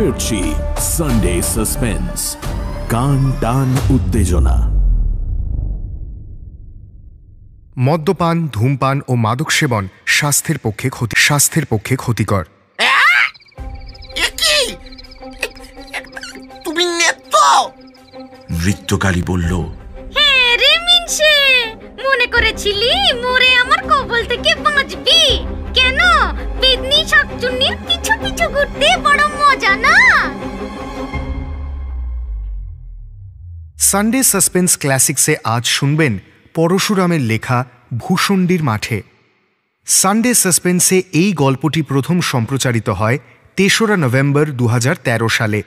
ফিরছি Sunday suspense, কান টান উত্তেজনা। মদ্যপান, ধূমপান ও মাদক সেবন স্বাস্থ্যের পক্ষে ক্ষতিকর। তুমি নৃত্যকালী বলল, হ্যাঁ রে মিনসে, মনে করেছিলি মোরে আমার কবল থেকে বাঁচবি? কেন, পেতনি শাকচুন্নির পিছু পিছু ঘুরতে বড় মজা না? সানডে সাসপেন্স ক্লাসিক্সে আজ শুনবেন পরশুরামের লেখা ভূষণ্ডির মাঠে। সানডে সাসপেন্সে এই গল্পটি প্রথম সম্প্রচারিত হয় ৩রা নভেম্বর ২০১৩ সালে।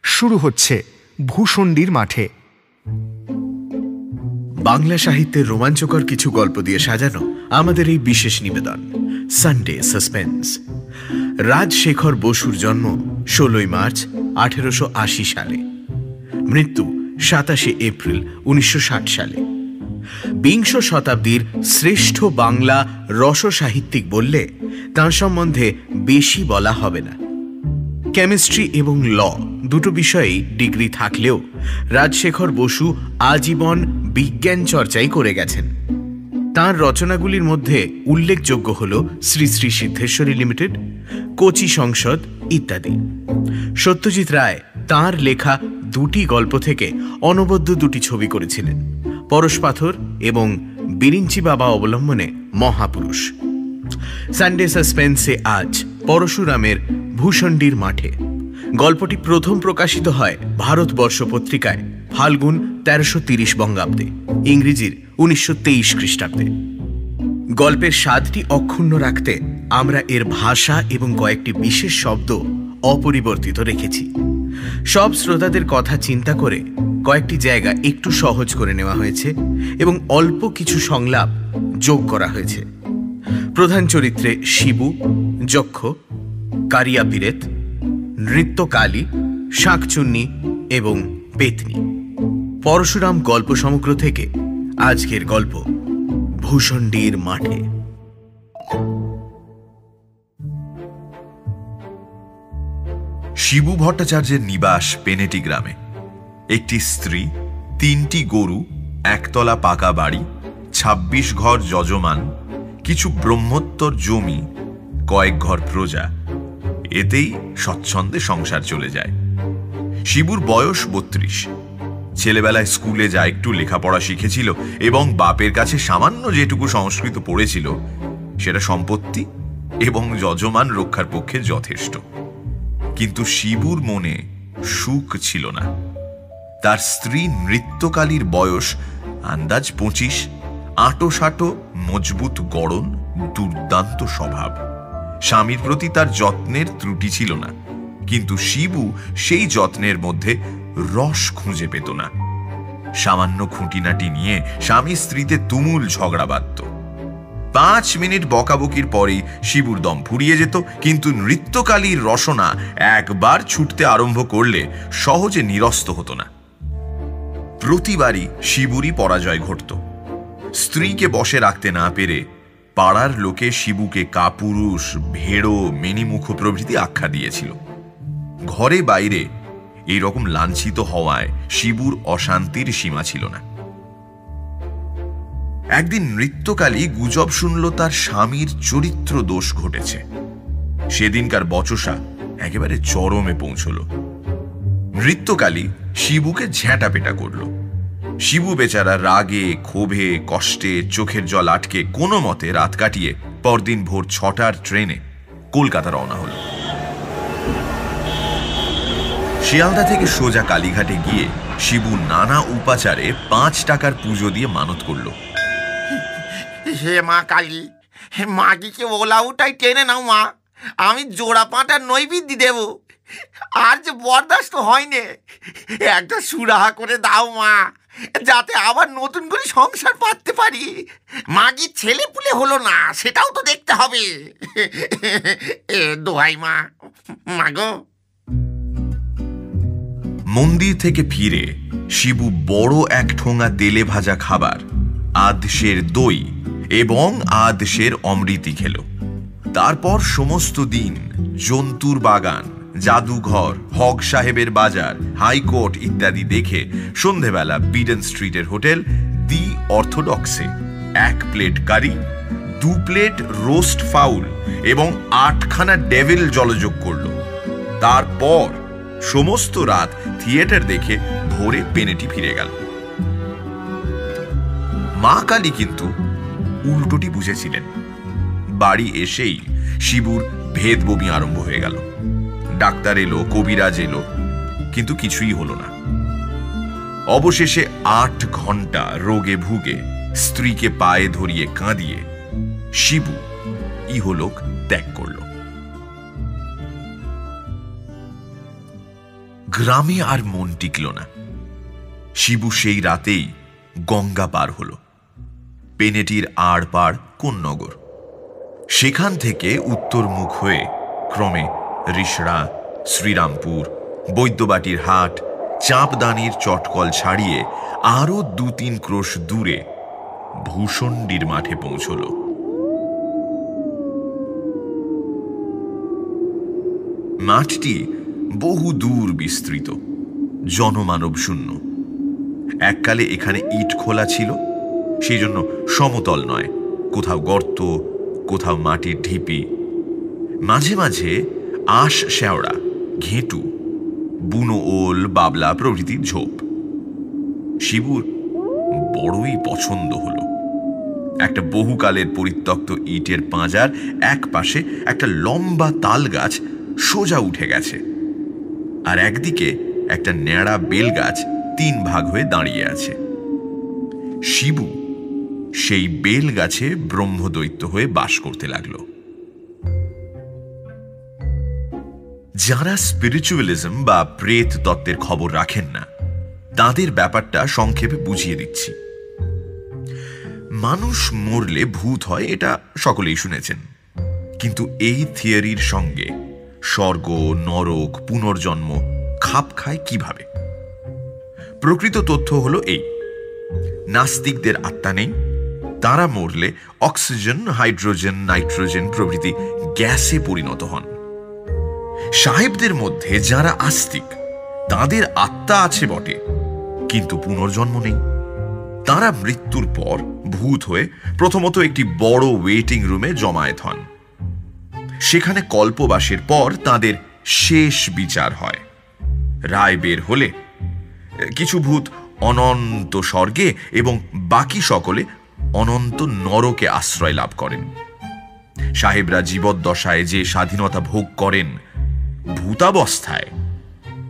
শুরু হচ্ছে ভূষণ্ডির মাঠে। বাংলা সাহিত্যের রোমাঞ্চকর কিছু গল্প দিয়ে সাজানো আমাদের এই বিশেষ নিবেদন সানডে সাসপেন্স। রাজশেখর বসুর জন্ম ১৬ই মার্চ ১৮৮০ সালে, মৃত্যু ২৭শে এপ্রিল ১৯৬০ সালে। বিংশ শতাব্দীর শ্রেষ্ঠ বাংলা রসসাহিত্যিক বললে তাঁর সম্বন্ধে বেশি বলা হবে না। কেমিস্ট্রি এবং ল দুটো বিষয়েই ডিগ্রি থাকলেও রাজশেখর বসু আজীবন বিজ্ঞান চর্চাই করে গেছেন। তাঁর রচনাগুলির মধ্যে উল্লেখযোগ্য হল শ্রী শ্রী সিদ্ধেশ্বরী লিমিটেড, কোচি সংসদ ইত্যাদি। সত্যজিৎ রায় তাঁর লেখা দুটি গল্প থেকে অনবদ্য দুটি ছবি করেছিলেন, পরশপাথর এবং বিরিঞ্চি বাবা অবলম্বনে মহাপুরুষ। সানডে সাসপেন্সে আজ পরশুরামের ভূষণ্ডির মাঠে। গল্পটি প্রথম প্রকাশিত হয় ভারতবর্ষ পত্রিকায় ফাল্গুন ১৩৩০ বঙ্গাব্দে, ইংরেজির ১৯২৩ খ্রিস্টাব্দে। গল্পের স্বাদটি অক্ষুণ্ণ রাখতে আমরা এর ভাষা এবং কয়েকটি বিশেষ শব্দ অপরিবর্তিত রেখেছি। সব শ্রোতাদের কথা চিন্তা করে কয়েকটি জায়গা একটু সহজ করে নেওয়া হয়েছে এবং অল্প কিছু সংলাপ যোগ করা হয়েছে। প্রধান চরিত্রে শিবু, যক্ষ, কারিয়া পীরেত, নৃত্যকালী, শাঁকচুন্নি এবং পেতনি। পরশুরাম গল্প সমগ্র থেকে আজকের গল্প ভূষণ্ডির মাঠে। শিবু ভট্টাচার্যের নিবাস পেনেটি গ্রামে। একটি স্ত্রী, ৩টি গরু, একতলা পাকা বাড়ি, ২৬ ঘর যজমান, কিছু ব্রহ্মোত্তর জমি, কয়েক ঘর প্রজা, এতেই স্বচ্ছন্দে সংসার চলে যায়। শিবুর বয়স ৩২। ছেলেবেলায় স্কুলে যা একটু লেখাপড়া শিখেছিল এবং বাপের কাছে সামান্য যেটুকু সংস্কৃত পড়েছিল সেটা সম্পত্তি এবং যজমান রক্ষার পক্ষে যথেষ্ট। কিন্তু শিবুর মনে সুখ ছিল না। তার স্ত্রী নৃত্যকালীর বয়স আন্দাজ ২৫, আঁটো-সাঁটো, মজবুত গড়ন, দুর্দান্ত স্বভাব। স্বামীর প্রতি তার যত্নের ত্রুটি ছিল না, কিন্তু শিবু সেই যত্নের মধ্যে রস খুঁজে পেত না। সামান্য খুঁটিনাটি নিয়ে স্বামী স্ত্রীতে তুমুল ঝগড়া বাঁধত। ৫ মিনিট বকাবকির পরেই শিবুর দম ফুরিয়ে যেত, কিন্তু নৃত্যকালীর রসনা একবার ছুটতে আরম্ভ করলে সহজে নিরস্ত হতো না। প্রতিবারই শিবুরই পরাজয় ঘটত। স্ত্রীকে বশে রাখতে না পেরে পাড়ার লোকে শিবুকে কাপুরুষ, ভেড়ো, মেনিমুখ প্রভৃতি আখ্যা দিয়েছিল। ঘরে বাইরে এইরকম লাঞ্ছিত হওয়ায় শিবুর অশান্তির সীমা ছিল না। একদিন নৃত্যকালী গুজব শুনল তার স্বামীর চরিত্র দোষ ঘটেছে। সেদিনকার বচসা একেবারে চরমে পৌঁছল। নৃত্যকালী শিবুকে ঝ্যাঁটাপেটা করল। শিবু বেচারা রাগে, ক্ষোভে, কষ্টে চোখের জল আটকে কোনো মতে রাত কাটিয়ে পরদিন ভোর ৬টার ট্রেনে কলকাতা রওনা হল। শিয়ালদা থেকে সোজা কালীঘাটে গিয়ে শিবু নানা উপাচারে ৫ টাকার পুজো দিয়ে মানত করল। হে মা কালী, মাগিকে ওলা উঠাই টেনে নাও মা, আমি জোড়া পাঁটার নৈবেদ্য দেব। আর যে বরদাস্ত হয়নি, একটা সুরাহা করে দাও মা, যাতে আবার নতুন করে সংসার পাততে পারি। মাগির ছেলে পুলে হলো না, সেটাও তো দেখতে হবে। দোহাই মা, মাগো। মন্দির থেকে ফিরে শিবু বড় এক ঠোঙা তেলে ভাজা খাবার, আধশের দই এবং আধশের অমৃতি খেল। তারপর সমস্ত দিন জন্তুর বাগান, জাদুঘর, হক সাহেবের বাজার, হাইকোর্ট ইত্যাদি দেখে সন্ধেবেলা বিডেন স্ট্রিটের হোটেল দি অর্থোডক্সে 1 plate curry, 2 plate roast fowl এবং 8খানা ডেভিল জলযোগ করল। তারপর সমস্ত রাত থিয়েটার দেখে ভোরে পেনেটি ফিরে গেল। মা কালী কিন্তু উল্টোটি বুঝেছিলেন। বাড়ি এসেই শিবুর ভেদ বমি আরম্ভ হয়ে গেল। ডাক্তার এলো, কবিরাজ এলো, কিন্তু কিছুই হলো না। অবশেষে 8 ঘন্টা রোগে ভুগে স্ত্রীকে পায়ে ধরিয়ে কাঁদিয়ে শিবু ইহলোক ত্যাগ করল। গ্রামে আর মন টিকল না। শিবু সেই রাতেই গঙ্গা পার হল। পেনেটির আড় পাড় কোন্নগর। সেখান থেকে উত্তর মুখ হয়ে ক্রমে রিষড়া, শ্রীরামপুর, বৈদ্যবাটির হাট, চাঁপদানির চটকল ছাড়িয়ে আরো 2-3 ক্রোশ দূরে ভূষণ্ডির মাঠে পৌঁছল। মাঠটি বহু দূর বিস্তৃত, জনমানব শূন্য। এককালে এখানে ইট খোলা ছিল, সেই জন্য সমতল নয়, কোথাও গর্ত, কোথাও মাটির ঢিপি, মাঝে মাঝে আঁশ শেওড়া, ঘেঁটু, বুনো ওল, বাবলা প্রভৃতির ঝোপ। শিবুর বড়ই পছন্দ হলো। একটা বহুকালের পরিত্যক্ত ইটের পাঁজার এক পাশে একটা লম্বা তাল গাছ সোজা উঠে গেছে, আর একদিকে একটা ন্যাড়া বেল গাছ 3 ভাগ হয়ে দাঁড়িয়ে আছে। শিবু সেই বেল গাছে ব্রহ্মদৈত্য হয়ে বাস করতে লাগলো। যারা স্পিরিচুয়ালিজম বা প্রেত তত্ত্বের খবর রাখেন না, তাদের ব্যাপারটা সংক্ষেপে বুঝিয়ে দিচ্ছি। মানুষ মরলে ভূত হয়, এটা সকলেই শুনেছেন, কিন্তু এই থিওরির সঙ্গে স্বর্গ, নরক, পুনর্জন্ম খাপ খায় কিভাবে? প্রকৃত তথ্য হলো এই: নাস্তিকদের আত্মা নেই, তারা মরলে অক্সিজেন, হাইড্রোজেন, নাইট্রোজেন প্রভৃতি গ্যাসে পরিণত হন। সাহেবদের মধ্যে যারা আস্তিক, তাদের আত্মা আছে বটে, কিন্তু পুনর্জন্ম নেই। তারা মৃত্যুর পর ভূত হয়ে প্রথমত একটি বড় ওয়েটিং রুমে জমায়েত হন। সেখানে কল্পবাসের পর তাদের শেষ বিচার হয়। রায় বের হলে কিছু ভূত অনন্ত স্বর্গে এবং বাকি সকলে অনন্ত নরকে আশ্রয় লাভ করেন। সাহেবরা জীবদ্দশায় যে স্বাধীনতা ভোগ করেন, ভূতাবস্থায়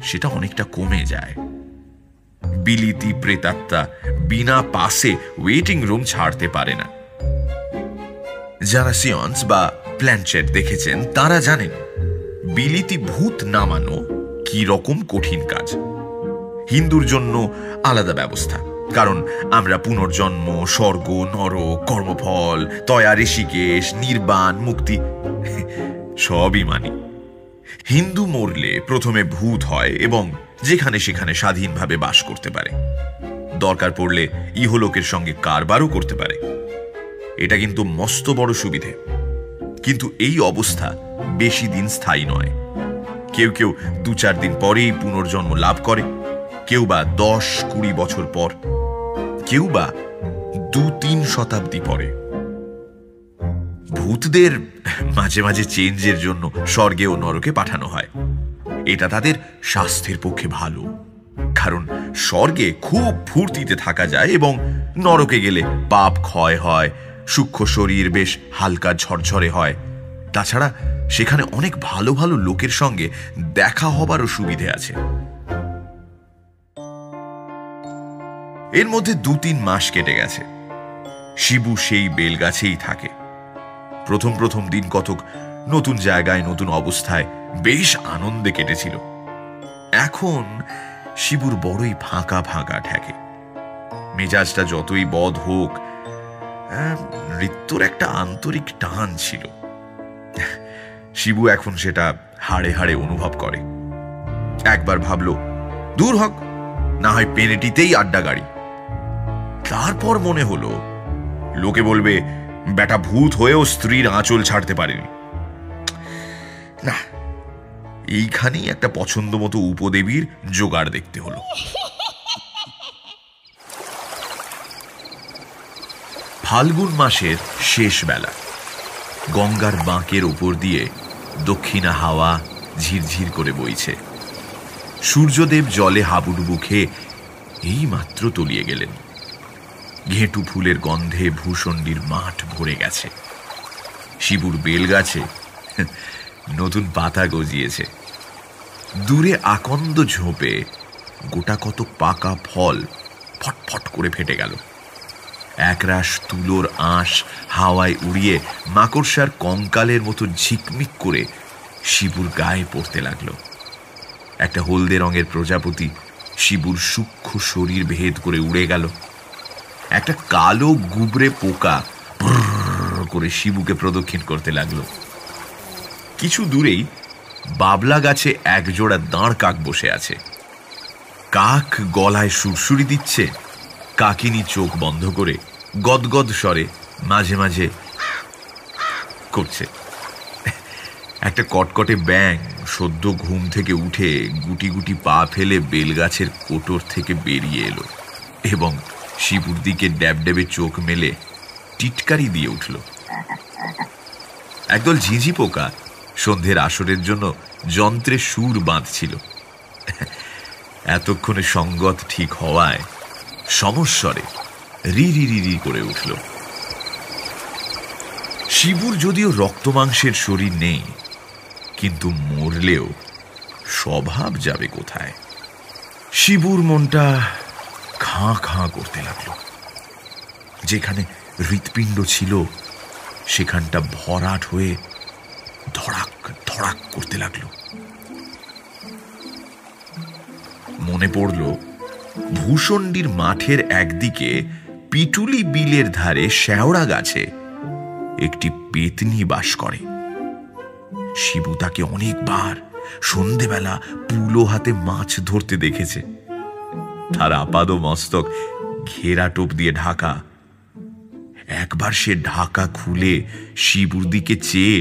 সেটা অনেকটা কমে যায়। বিলিতি প্রেতাত্মা বিনা পাসে ওয়েটিং রুম ছাড়তে পারে না। যারা সিয়ন্স বা প্ল্যানচেট দেখেছেন তারা জানেন বিলিতি ভূত নামানো কি রকম কঠিন কাজ। হিন্দুর জন্য আলাদা ব্যবস্থা, কারণ আমরা পুনর্জন্ম, স্বর্গ, নরক, কর্মফল, তয়া, ঋষিকেশ, নির্বাণ, মুক্তি সবই মানি। হিন্দু মরলে প্রথমে ভূত হয় এবং যেখানে সেখানে স্বাধীনভাবে বাস করতে পারে। দরকার পড়লে ইহলোকের সঙ্গে কারবারও করতে পারে। এটা কিন্তু মস্ত বড় সুবিধে। কিন্তু এই অবস্থা বেশি দিন স্থায়ী নয়। কেউ কেউ 2-4 দিন পরেই পুনর্জন্ম লাভ করে, কেউ বা 10-20 বছর পর, কেউ বা 2-3 শতাব্দী পরে। ভূতদের মাঝে মাঝে চেঞ্জের জন্য স্বর্গে ও নরকে পাঠানো হয়। এটা তাদের স্বাস্থ্যের পক্ষে ভালো, কারণ স্বর্গে খুব ফুর্তিতে থাকা যায় এবং নরকে গেলে পাপ ক্ষয় হয়, সূক্ষ্ম শরীর বেশ হালকা ঝরঝরে হয়। তাছাড়া সেখানে অনেক ভালো ভালো লোকের সঙ্গে দেখা হবারও সুবিধে আছে। এর মধ্যে 2-3 মাস কেটে গেছে। শিবু সেই বেলগাছেই থাকে। প্রথম দিন কতক নতুন জায়গায়, নতুন অবস্থায় বেশ আনন্দে কেটেছিল। এখন শিবুর বড়ই ফাঁকা ফাঁকা ঠেকে। মেজাজটা যতই বদ হোক, নৃত্যর একটা আন্তরিক টান ছিল। শিবু এখন সেটা হাড়ে হাড়ে অনুভব করে। একবার ভাবল, দূর হোক, না হয় পেনেটিতেই আড্ডা গাড়ি। তারপর মনে হলো, লোকে বলবে বেটা ভূত হয়েও স্ত্রীর আঁচল ছাড়তে পারেনি। না, এইখানেই একটা পছন্দ মতো উপদেবীর জোগাড় দেখতে হলো। ফাল্গুন মাসের শেষ বেলা, গঙ্গার বাঁকের ওপর দিয়ে দক্ষিণা হাওয়া ঝিরঝির করে বইছে। সূর্যদেব জলে হাবুডুবু খেয়ে এই মাত্র তলিয়ে গেলেন। ঘেঁটু ফুলের গন্ধে ভূষণ্ডির মাঠ ভরে গেছে। শিবুর বেল গাছে নতুন পাতা গজিয়েছে। দূরে আকন্দ ঝোপে গোটা কত পাকা ফল ফটফট করে ফেটে গেল। একরাশ তুলোর আঁশ হাওয়ায় উড়িয়ে মাকড়সার কঙ্কালের মতো ঝিকমিক করে শিবুর গায়ে পড়তে লাগলো। একটা হলদে রঙের প্রজাপতি শিবুর সূক্ষ্ম শরীর ভেদ করে উড়ে গেল। একটা কালো গুবরে পোকা করে শিবুকে প্রদক্ষিণ করতে লাগলো। কিছু দূরেই বাবলা গাছে একজোড়া দাঁড় কাক বসে আছে। কাক গলায় সুরসুরি দিচ্ছে, কাকিনী চোখ বন্ধ করে গদগদ স্বরে মাঝে মাঝে করছে। একটা কটকটে ব্যাঙ সদ্য ঘুম থেকে উঠে গুটি গুটি পা ফেলে বেলগাছের কোটর থেকে বেরিয়ে এলো এবং শিবুর দিকে ড্যাবড্যাবে চোখ মেলে টিটকারি দিয়ে উঠল। একদল ঝিঝি পোকা সন্ধ্যের আসরের জন্য যন্ত্রে সুর বাঁধছিল। এতক্ষণে সঙ্গত ঠিক হওয়ায় সমস্বরে রি রি রি রি করে উঠল। শিবুর যদিও রক্তমাংসের শরীর নেই, কিন্তু মরলেও স্বভাব যাবে কোথায়? শিবুর মনটা খাঁ খাঁ করতে লাগলো। যেখানে হৃৎপিণ্ড ছিল সেখানটা ভরাট হয়ে ধড়াক ধড়াক করতে লাগলো। মনে পড়ল ভূষণ্ডির মাঠের একদিকে পিটুলি বিলের ধারে শেওড়া গাছে একটি পেতনি বাস করে। শিবু তাকে অনেকবার সন্ধেবেলা পুলো হাতে মাছ ধরতে দেখেছে। তার আপাদ মস্তক ঘেরা টোপ দিয়ে ঢাকা। একবার সে ঢাকা খুলে শিবুর দিকে চেয়ে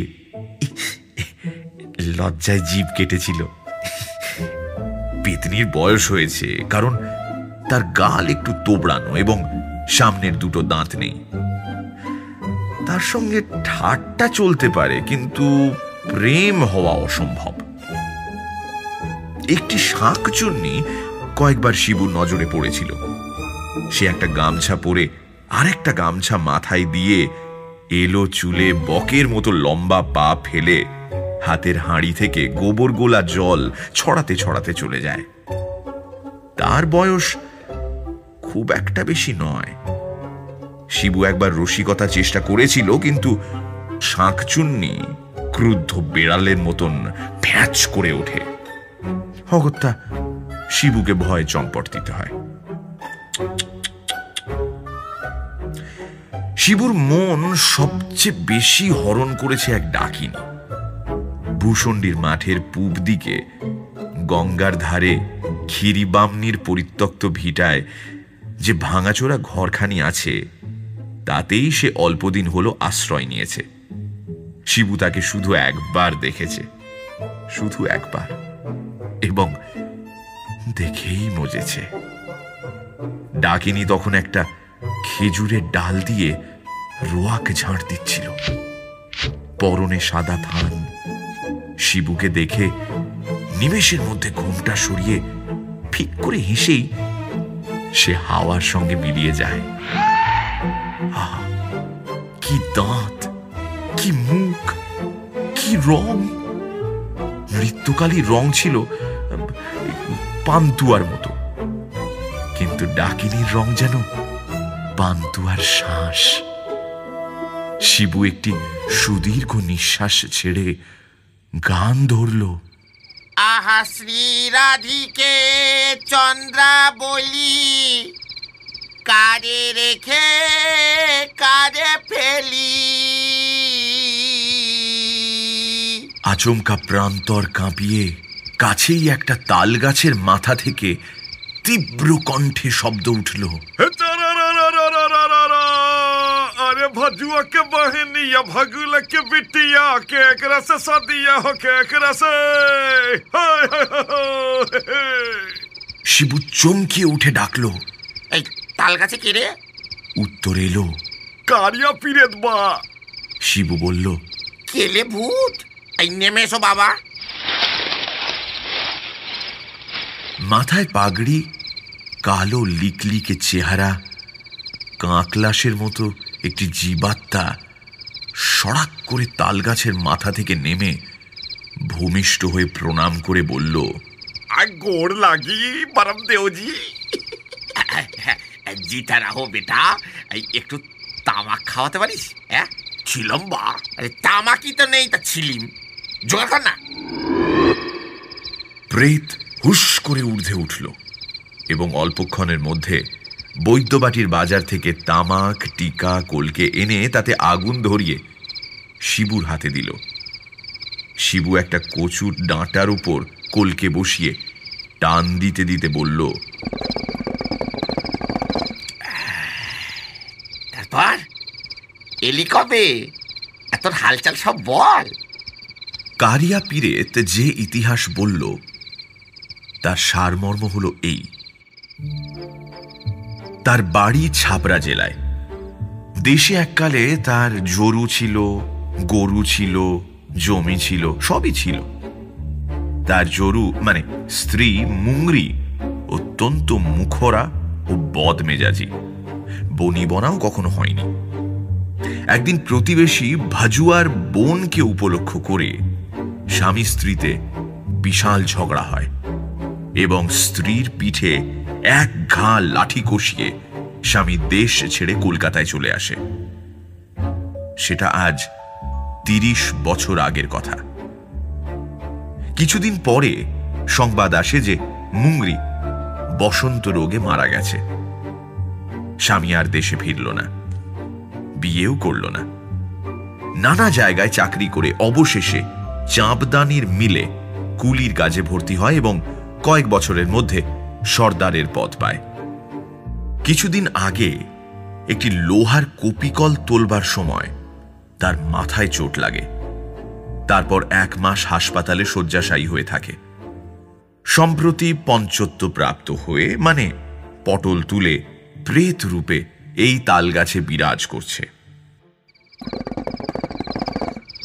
লজ্জায় জিভ কেটেছিল। পেতনির বয়স হয়েছে, কারণ তার গাল একটু তোবড়ানো এবং সামনের দুটো দাঁত নেই। তার সঙ্গে ঠাট্টা চলতে পারে, কিন্তু প্রেম হওয়া অসম্ভব। একটি শাঁকচুন্নি কয়েকবার শিবুর নজরে পড়েছিল। সে একটা গামছা পরে আরেকটা গামছা মাথায় দিয়ে এলো চুলে বকের মতো লম্বা পা ফেলে হাতের হাঁড়ি থেকে গোবর গোলা জল ছড়াতে ছড়াতে চলে যায়। তার বয়স খুব একটা বেশি নয়। শিবু একবার রসিকতা চেষ্টা করেছিল, কিন্তু শাঁকচুন্নি ক্রুদ্ধ বেড়ালের মতন প্যাঁচ করে ওঠে। অগত্যা শিবুকে ভয়ে চম্পট দিতে হয়। শিবুর মন সবচেয়ে বেশি হরণ করেছে এক ডাকিনী। ভূষণ্ডির মাঠের পূব দিকে গঙ্গার ধারে ক্ষীরিবামনির পরিত্যক্ত ভিটায় যে ভাঙাচোরা ঘরখানি আছে, তাতেই সে অল্পদিন হলো আশ্রয় নিয়েছে। শিবু তাকে শুধু একবার দেখেছে, শুধু একবার, এবং দেখেই মজেছে। ডাকিনী তখন একটা খেজুরের ডাল দিয়ে রোয়াক ঝাড় দিচ্ছিল। পরনে সাদা থান। শিবুকে দেখে নিমেষের মধ্যে ঘুমটা সরিয়ে ফিক করে হেসেই সে হাওয়ার সঙ্গে মিলিয়ে যায়। আহা, কি দাঁত, কি মুখ, কি রং! নৃত্যকালী রং ছিল পান্তুয়ার মতো, কিন্তু ডাকিনীর রং যেন পান্তুয়ার শ্বাস। শিবু একটি সুদীর্ঘ নিঃশ্বাস ছেড়ে গান ধরল। আহা শ্রী রাধিকে চন্দ্রা বলি, কারে রেখে কারে ফেলি। আচমকা প্রান্তর কাঁপিয়ে কাছেই একটা তাল গাছের মাথা থেকে তীব্র কণ্ঠে শব্দ উঠল। अरे भजुआ के बहनिया भगुला के बिटिया के एकरा से शादिया हो के एकरा से। শিবু চমকিয়ে উঠে ডাকলো, এই তাল গাছে কে রে? উত্তর এলো, কারিয়া পীরেত বা। শিবু বলল, কেলে ভূত? এই নেমে এসো বাবা। মাথায় পাগড়ি, কালো লিকলিকে চেহারা, কাঁকলাসের মতো একটি জীবাত্মা সড়াক করে তালগাছের মাথা থেকে নেমে ভূমিষ্ঠ হয়ে প্রণাম করে বলল, আর গোড় লাগি परम देव जी। জিতা রাহো বেটা, একটু তামাক খাওয়াতে পারিস? হ্যাঁ ছিলাম বা। আরে তামাকই তো নেই, তা ছিলিম, জোগাড় কর না। প্রেত হুশ করে ঊর্ধ্বে উঠল এবং অল্পক্ষণের মধ্যে বৈদ্যবাটির বাজার থেকে তামাক, টিকা, কলকে এনে তাতে আগুন ধরিয়ে শিবুর হাতে দিল। শিবু একটা কচুর ডাঁটার উপর কলকে বসিয়ে টান দিতে দিতে বলল, তারপর এলি কবে? এত হালচাল সব বল। কারিয়া পীরেত যে ইতিহাস বলল তার সারমর্ম হলো এই। তার বাড়ি ছাপড়া জেলায়। দেশে এককালে তার জরু ছিল, গরু ছিল, জমি ছিল, সবই ছিল। তার জরু মানে স্ত্রী মুংরি অত্যন্ত মুখরা ও বদমেজাজি, বনিবনাও কখনো হয়নি। একদিন প্রতিবেশী ভাজুয়ার বোনকে উপলক্ষ করে স্বামী স্ত্রীতে বিশাল ঝগড়া হয় এবং স্ত্রীর পিঠে এক ঘা লাঠি কষিয়ে স্বামী দেশ ছেড়ে কলকাতায় চলে আসে। সেটা আজ ৩০ বছর আগের কথা। কিছুদিন পরে সংবাদ আসে যে মুংরি বসন্ত রোগে মারা গেছে। স্বামী আর দেশে ফিরল না, বিয়েও করল না। নানা জায়গায় চাকরি করে অবশেষে চাঁপদানির মিলে কুলির কাজে ভর্তি হয় এবং কয়েক বছরের মধ্যে সর্দারের পদ পায়। কিছুদিন আগে একটি লোহার কপিকল তোলবার সময় তার মাথায় চোট লাগে। তারপর ১ মাস হাসপাতালে শয্যাশায়ী হয়ে থাকে। সম্প্রতি পঞ্চত্ব প্রাপ্ত হয়ে মানে পটল তুলে প্রেত রূপে এই তালগাছে বিরাজ করছে।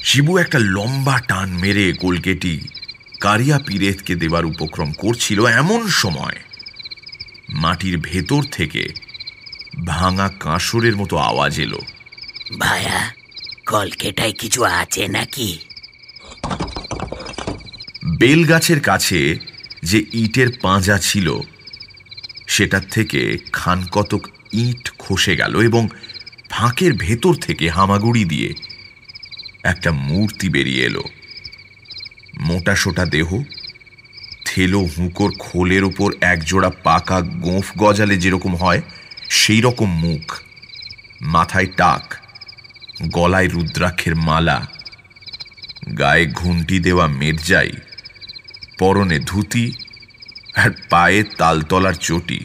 শিবু একটা লম্বা টান মেরে কলকেটি কারিয়া পীরেতকে দেবার উপক্রম করছিল, এমন সময় মাটির ভেতর থেকে ভাঙা কাঁসরের মতো আওয়াজ এলো, ভায়া কলকেটায় কিছু আছে নাকি? বেলগাছের কাছে যে ইটের পাঁজা ছিল সেটার থেকে খানকতক ইট খসে গেল এবং ফাঁকের ভেতর থেকে হামাগুড়ি দিয়ে একটা মূর্তি বেরিয়ে এলো। মোটা সোটা দেহ, থেলো হুঁকোর খোলের ওপর একজোড়া পাকা গোঁফ গজালে যেরকম হয় সেই রকম মুখ, মাথায় টাক, গলায় রুদ্রাক্ষের মালা, গায়ে ঘুঁটি দেওয়া মেরজাই, পরনে ধুতি আর পায়ে তালতলার চটি।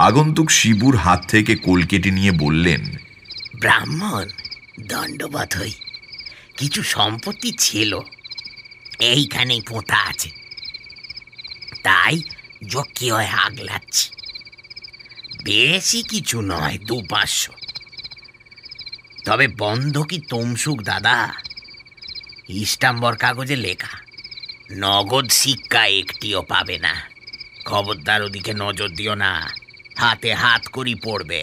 আগন্তুক শিবুর হাত থেকে কলকেটি নিয়ে বললেন, ব্রাহ্মণ দণ্ডবত হই, কিছু সম্পত্তি ছিল এইখানেই পোঁতা আছে, তাই জকি হয় আগলাচ্ছি। বেশি কিছু নয়, ২-৫০০। তবে বন্ধকি তমসুক দাদা, ইস্টাম্বর কাগজে লেখা, নগদ সিক্কা একটিও পাবে না। খবরদার ওদিকে নজর দিও না, হাতে হাত করি পড়বে।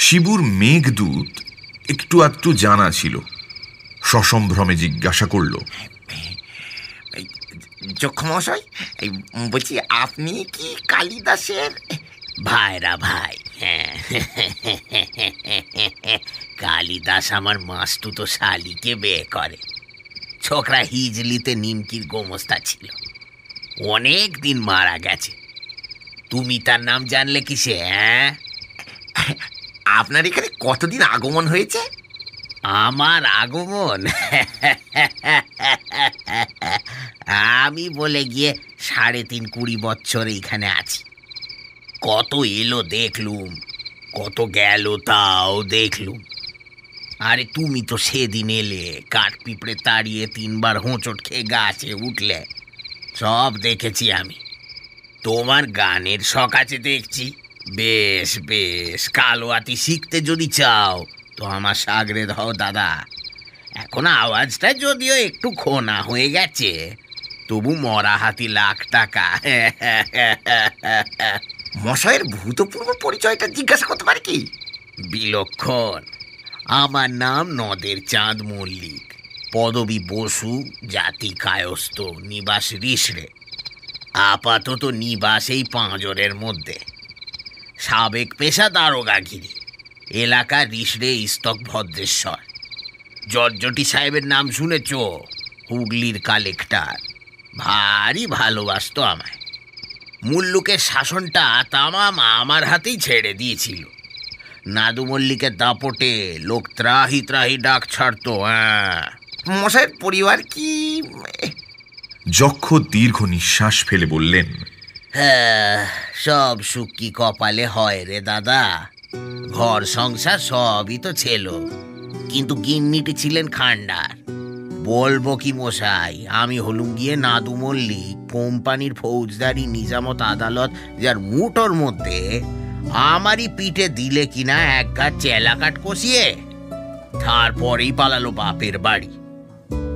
শিবুর মেঘদূত একটু আধটু জানা ছিল। সসম্ভ্রমে জিজ্ঞাসা করল, যক্ষমশাই, বলছি আপনি কি কালিদাসের ভাইরা ভাই? হ্যাঁ, কালিদাস আমার মাস্তুতো শালিকে বিয়ে করে। ছোকরা হিজলিতে নিমকির গোমস্তা ছিল, অনেক দিন মারা গেছে। তুমি তার নাম জানলে কিসে? হ্যাঁ, আপনার এখানে কতদিন আগমন হয়েছে? আমার আগমন আমি বলে গিয়ে ৩.৫-২০ বছর এইখানে আছি। কত এলো দেখলুম, কত গেল তাও দেখলুম। আরে তুমি তো সেদিন এলে, কাঠ পিঁপড়ে তাড়িয়ে 3 বার হোঁচট খেয়ে গাছে উঠলে, সব দেখেছি আমি। তোমার গানের শখ আছে দেখছি। বেশ বেশ, কালো হাতি শিখতে যদি চাও তো আমার সাগরে দাও দাদা। এখন আওয়াজটা যদিও একটু খোনা হয়ে গেছে, তবু মরা হাতি লাখ টাকা। মশাইয়ের ভূতপূর্ব পরিচয়টা জিজ্ঞাসা করতে পারি কি? বিলক্ষণ। আমার নাম নদের চাঁদ মল্লিক, পদবী বসু, জাতি কায়স্থ, নিবাস রিসড়ে। আপাতত নিবাস এই পাঁজরের মধ্যে। সাবেক পেশা দারোগাগিরি, এলাকা রিসড়ে ইস্তক ভদ্রেশ্বর। জর্জটি সাহেবের নাম শুনেছ? হুগলির কালেক্টর। ভারী ভালোবাসত আমায়। মুল্লুকের শাসনটা তামাম আমার হাতেই ছেড়ে দিয়েছিল। নাদু মল্লিকের দাপটে লোক ত্রাহি ত্রাহি ডাক ছাড়তো। মশাইয়ের পরিবার কি? যক্ষ দীর্ঘ নিঃশ্বাস ফেলে বললেন, হ্যাঁ, সব সুখ কি কপালে হয় রে দাদা? ঘর সংসার সবই তো ছিল, কিন্তু গিন্নিটি ছিলেন খান্ডার। বলবো কি মশাই, আমি হলুম গিয়ে নাদু মল্লিক, কোম্পানির ফৌজদারি নিজামত আদালত, যার মুঠোর মধ্যে আমারই পিঠে দিলে কিনা এক গাছ চেলা কাঠ কষিয়ে। তারপরেই পালালো বাপের বাড়ি।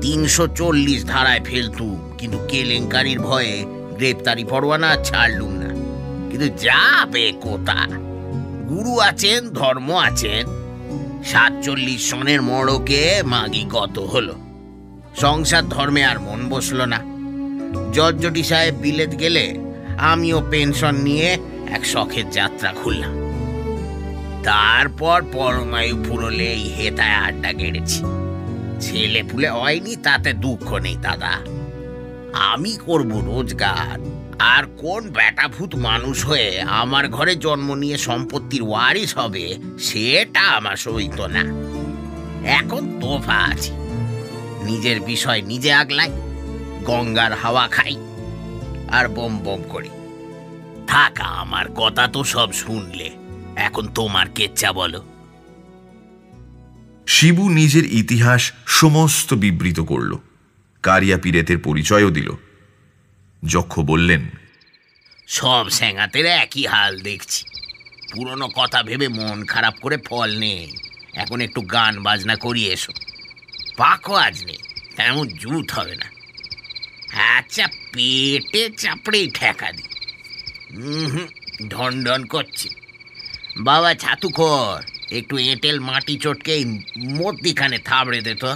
340 ধারায় ফেলতুম, কিন্তু কেলেঙ্কারির ভয়ে গ্রেপ্তারি পরোয়ানা ছাড়লুম না। কিন্তু যাবে কোথা? গুরু আছেন, ধর্ম আছেন। 47 সনের মোড়কে মাগি কত হলো। সংসার ধর্মে আর মন বসলো না। জর্জটি সাহেব বিলেত গেলে আমিও পেনশন নিয়ে এক শখের যাত্রা খুললাম। তারপর পরমায়ু ফুরলে এই হেতায় আড্ডা গেড়েছি। ছেলে পুলে হয়নি, তাতে দুঃখ নেই দাদা। আমি করব রোজগার, আর কোন বেটাভূত মানুষ হয়ে আমার ঘরে জন্ম নিয়ে সম্পত্তির ওয়ারিশ হবে সেটা আমার সইত না। এখন তোফা আছি, নিজের বিষয় নিজে আগলাই, গঙ্গার হাওয়া খাই আর বম বম করি। থাকা আমার কথা তো সব শুনলে, এখন তোমার কেচ্ছা বলো। শিবু নিজের ইতিহাস সমস্ত বিবৃত করল, কারিয়া পীরেতের পরিচয়ও দিল। যক্ষ বললেন, সব স্যাঙাতের একই হাল দেখছি। পুরনো কথা ভেবে মন খারাপ করে ফল নেই। এখন একটু গান বাজনা করিয়ে এসো। পাকো আজ নেই, তেমন জুত হবে না। আচ্ছা, পেটে চাপড়েই ঠেকা দি। ঢন ঢন করছি। বাবা ছাতুখর, একটু এঁটেল মাটি চটকে মধ্যিখানে থাবড়ে দে তো।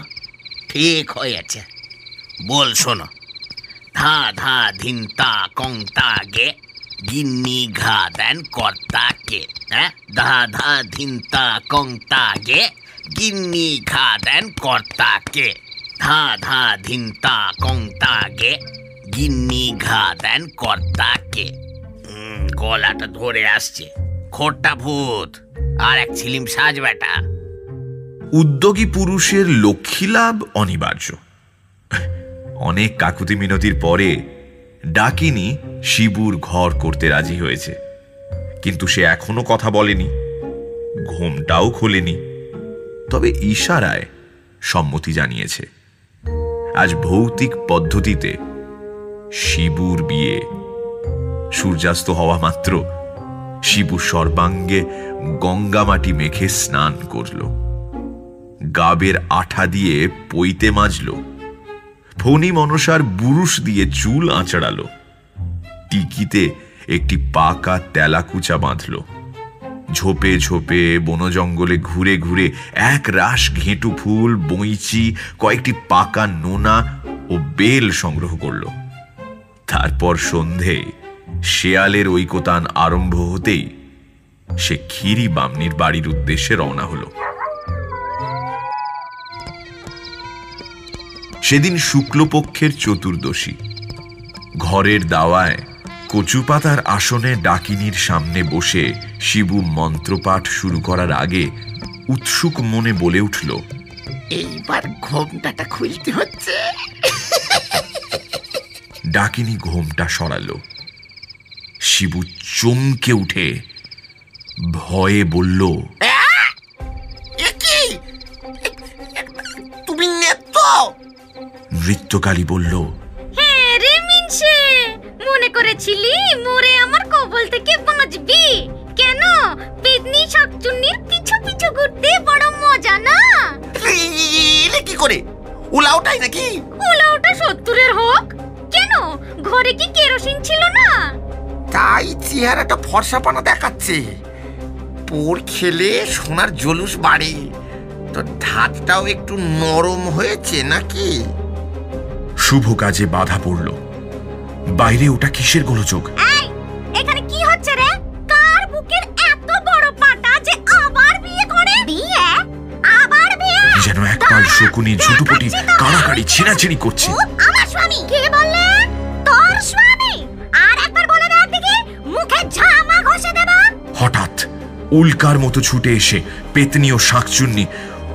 ঠিক হয়েছে, বল শোনো। ধা ধা ধিনতা কংতা গে, গিন্নি ঘা দেন কর্তা কে। হ্যাঁ, ধা ধা ধিনতা কংতা গে, গিন্নি ঘা দেন কর্তা কে। ধা ধা ধিনতা কংতা গে, গিন্নি ঘা দেন কর্তা কে। গলাটা ধরে আসছে। খোট্টা ভূত আর এক ছিলিম সাজ বেটা। উদ্যোগী পুরুষের লক্ষ্মী লাভ অনিবার্য। অনেক কাকুতি মিনতির পরে ডাকিনী শিবুর ঘর করতে রাজি হয়েছে, কিন্তু সে এখনো কথা বলেনি, ঘোমটাও খোলেনি। তবে ইশারায় সম্মতি জানিয়েছে। আজ ভৌতিক পদ্ধতিতে শিবুর বিয়ে। সূর্যাস্ত হওয়া মাত্র শিবু সর্বাঙ্গে গঙ্গা মাটি মেখে স্নান করল, গাবের আঠা দিয়ে পইতে মাজল, ফণি মনসার বুরুশ দিয়ে চুল আঁচড়ালো, টিকিতে একটি পাকা তেলাকুচা বাঁধল, ঝোপে ঝোপে বন জঙ্গলে ঘুরে ঘুরে এক রাশ ঘেঁটু ফুল, বইচি, কয়েকটি পাকা নোনা ও বেল সংগ্রহ করল। তারপর সন্ধে শেয়ালের ঐকতান আরম্ভ হতেই সে ক্ষীরি বামনির বাড়ির উদ্দেশ্যে রওনা হল। সেদিন শুক্লপক্ষের চতুর্দশী। ঘরের দাওয়ায় কচু পাতার আসনে ডাকিনীর সামনে বসে শিবু মন্ত্রপাঠ শুরু করার আগে উৎসুক মনে বলে উঠল, এইবার ঘোমটাটা খুলতে হচ্ছে। ডাকিনী ঘোমটা সরালো। শিবু চমকে উঠে ভয়ে বলল, কি তুমি নেত্য? নৃত্যকালী বলল, হ্যাঁ রে মিনসে, মনে করেছিলি মোরে আমার কবল থেকে বাঁচবি। কেন, পেতনি শাকচুন্নির পিছু পিছু ঘুরতে বড় মজা না? এলে কি করে? উলাওটাই নাকি? উলাওটা 70-এর হোক কেন, ঘরে কি কেরোসিন ছিল না? তাই চেহারাটা ফর্সাপানা দেখাচ্ছে। পোর খেলে সোনার জলুস বাড়ে, তো ধাতটাও একটু নরম হয়েছে নাকি? শুভ কাজে বাধা পড়ল। বাইরে ওটা কিসের গোলযোগ? এই, এখানে কি হচ্ছে রে? কার বুকের এত বড় পাটা যে আবার বিয়ে করে? বিয়ে? আবার বিয়ে? যেন একপাল শকুনি ঝুটুপুটি কাড়াকাড়ি ছিঁড়াছিঁড়ি করছে। আমার স্বামী? কে বললে? তোর স্বামী? আর একবার বলে দেখ দেখি, মুখে ঝামা ঘষে দেব। হঠাৎ উল্কার মতো ছুটে এসে পেতনি ও শাকচুন্নি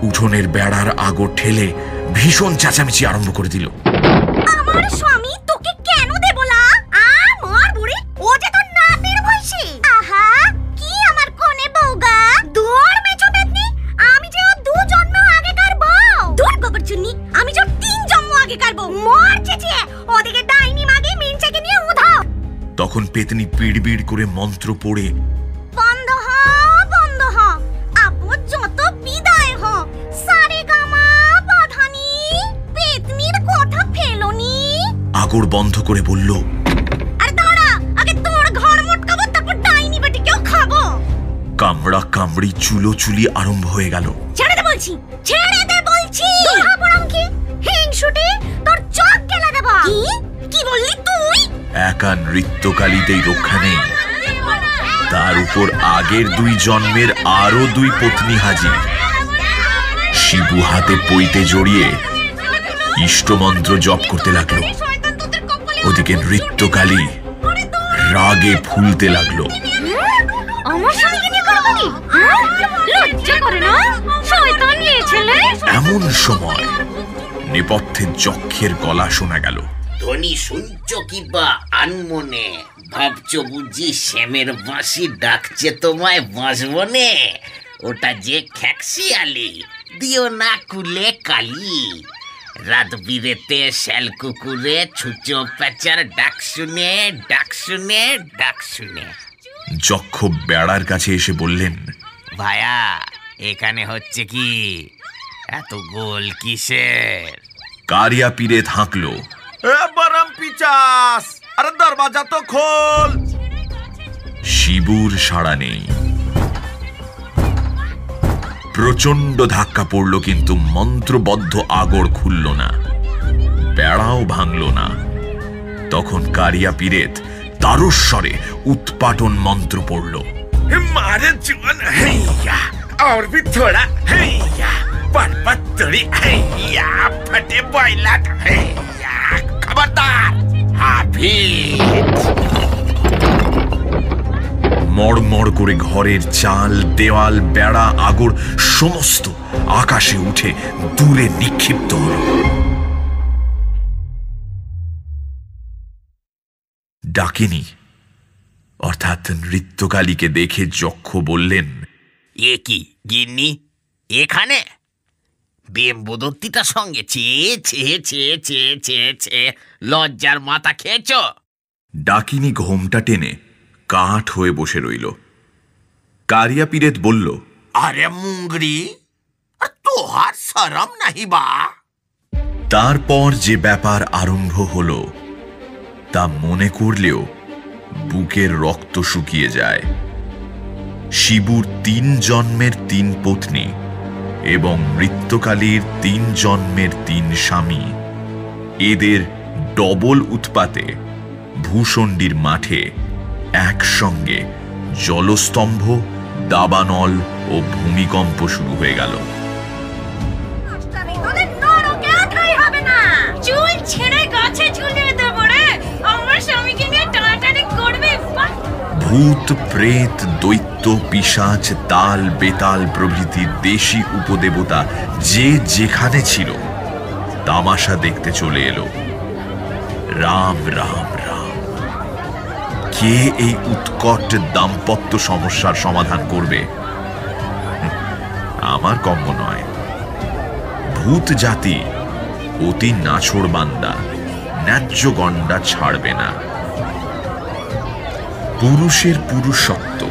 উঠোনের বেড়ার আগর ঠেলে ভীষণ চেঁচামেচি আরম্ভ করে দিল। আমার স্বামী তোকে কেন দেব না? আমার বুড়ি, ও যে তোর নাতির বয়সী। আহা, কি আমার কোনে বউগা, দূর মেছো পেতনি, আমি যে 2 জন্ম আগেকার বউ। দূর গোবরচুন্নি, আমি যে 3 জন্ম আগেকার বউ। মর চেঁচিয়ে ওদিকে ডাইনি মাগি মিনচাকে নিয়ে উধাও। তখন পেতনি পিড়বিড় করে মন্ত্র পড়ে, বন্ধ হ, বন্ধ হ, আপু যত বিদায় হ, সারে গামা বাধানি, পেতনির কথা ফেলোনি। আগর বন্ধ করে বলল, আর দাঁড়া, আগে তোর ঘর মোটকাবো, তারপর ডাইনি বেটিকেও খাবো। কামড়া কামড়ি চুলোচুলি আরম্ভ হয়ে গেল। ছেড়ে দে বলছি, ছেড়ে দে বলছি। হাবড়ামকি হিংসুটি, তোর চোখ গেলে দেব। কি বললি তুই? একা নৃত্যকালীতেই রক্ষা নেই, তার উপর আগের 2 জন্মের আরো 2 পত্নী হাজির। শিবু হাতে পইতে জড়িয়ে ইষ্টমন্ত্র জপ করতে লাগলো। ওদিকে নৃত্যকালী রাগে ফুলতে লাগলো। আমার স্বামীকে নিয়ে করবি? লজ্জা করে না? শয়তান নিয়ে ছেলে। এমন সময় নেপথ্যে যক্ষের গলা শোনা গেল। ধনী শুনছ কি বা আনমনে, ভাবছো বুঝি শ্যামের বাঁশি ডাকছে তোমায় বাঁশবনে? ওটা যে খ্যাকশিয়ালি, দিও না কুলে কালি। রাত বিরেতে শ্যাল কুকুরে ছুচো প্যাচার ডাক শুনে, ডাক শুনে, ডাক শুনে। যক্ষ বেড়ার কাছে এসে বললেন, ভায়া, এখানে হচ্ছে কি? এত গোল কিসের? কারিয়া পীরে থাকলো। বরম পিচাস, আরে দরওয়াজা তো খোল। শিবুর সাড়া নেই। প্রচন্ড ধাক্কা পড়ল, কিন্তু মন্ত্রবদ্ধ আগর খুলল না, বেড়াও ভাঙল না। তখন কারিয়া পীরেত তারস্বরে উৎপাটন মন্ত্র পড়ল। मारे जीवन हैया और भी थोड़ा हैया पर्वत तोड़ी हैया फटे बॉयलट हैया खबरदार हाफिज। মড়মড় করে ঘরের চাল, দেওয়াল, বেড়া, আগর সমস্ত আকাশে উঠে দূরে নিক্ষিপ্ত হল। ডাকিনী অর্থাৎ নৃত্যকালীকে দেখে যক্ষ বললেন, এ কি গিন্নি এখানে? বেম্বদত্তিটার সঙ্গে চেয়ে চেয়ে চেয়ে চেয়ে চেয়ে চেয়ে লজ্জার মাথা খেয়েছ? ডাকিনী ঘোমটা টেনে কাঠ হয়ে বসে রইল। কারিয়া পীরেত বলল, আরে মুঙ্গরি, তোহার শরম নাহি বা? তারপর যে ব্যাপার আরম্ভ হল তা মনে করলেও বুকের রক্ত শুকিয়ে যায়। শিবুর 3 জন্মের 3 পত্নী এবং নৃত্যকালীর 3 জন্মের 3 স্বামী, এদের ডবল উৎপাতে ভূষণ্ডির মাঠে একসঙ্গে জলস্তম্ভ, দাবানল ও ভূমিকম্প শুরু হয়ে গেল। চুল ছেড়ে গাছে ঝুলিয়ে দেবো রে, আমার স্বামীকে নিয়ে টানাটানি করবে। ভূত, প্রেত, দৈত্য, পিশাচ, তাল, বেতাল প্রভৃতি দেশি উপদেবতা যে যেখানে ছিল তামাশা দেখতে চলে এলো। রাম রাম রাম। কে এই উৎকট দাম্পত্য সমস্যার সমাধান করবে? আমার কম্য নয়। ভূত জাতি অতি নাছোড় বান্দা, ন্যায্য গণ্ডা ছাড়বে না। পুরুষের পুরুষত্ব,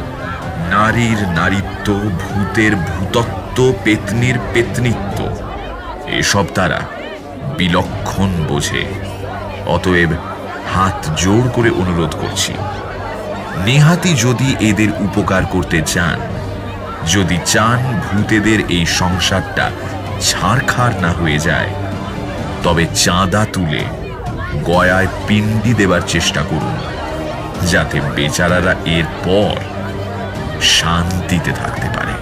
নারীর নারীত্ব, ভূতের ভূতত্ব, পেতনির পেতনিত্ব এসব তারা বিলক্ষণ বোঝে। অতএব হাত জোর করে অনুরোধ করছি, নেহাতি যদি এদের উপকার করতে চান, যদি চান ভূতেদের এই সংসারটা ছাড়খাড় না হয়ে যায়, তবে চাঁদা তুলে গয়ায় পিণ্ডি দেবার চেষ্টা করুন, যাতে বেচারারা এরপর শান্তিতে থাকতে পারে।